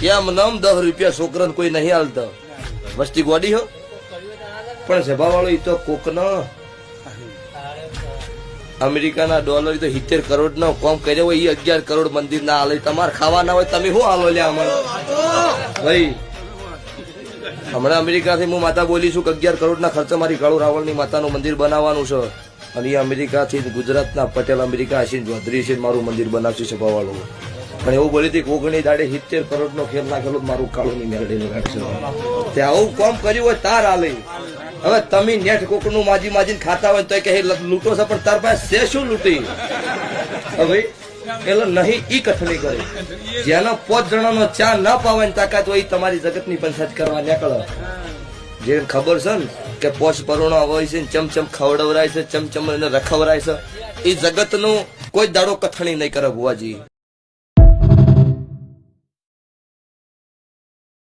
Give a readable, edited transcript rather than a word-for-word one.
એમ નામ 10 રૂપિયા છોકરાને કોઈ નહીં હાલતા વસ્તી ગોડી હો પણ સભા વાળો ઈ તો કોક ન અમેરિકાના ડોલર તો 70 કરોડ નો કોમ કર્યો હોય 11 કરોડ મંદિર ના હાલે તમારે ખાવા ના હોય તમે શું હાલો લ્યા અમને ભાઈ હમણાં અમેરિકાથી હું માતા બોલી છું કે 11 કરોડ ના ખર્ચે મારી કાળુ રાવળની માતાનું મંદિર બનાવવાનું છે અને એ અમેરિકાથી ગુજરાતના પટેલ અમેરિકા આશીન ચૌધરી છે મારું મંદિર બનાવશે સભા વાળો પણ એવું બોલી હતી કોકણી દાડે 70 કરોડ નો ખેલ નાખેલો મારું કાળું ની મેળડી રાખશે ત્યાં આવું કામ કર્યું હોય તાર હાલે હવે તમે નેટ કોકનું માજી માજીને ખાતા હોય તો કહે લૂંટો છે પણ તાર પાસે છે શું લૂંટી હવે એટલે નહીં ઈ કઠણી કરે જેનો 5 જણાનો ચા ન પાવાની તાકાત હોય તમારી જગતની પંચાયત કરવા નીકળે જે ખબર છે ને કે પોષ પરુણા હોય છે ચમચમ ખવડવરાય છે ચમચમ એને રખવરાય છે એ જગતનું કોઈ દાડો કથણી નહીં કરે ભુવાજી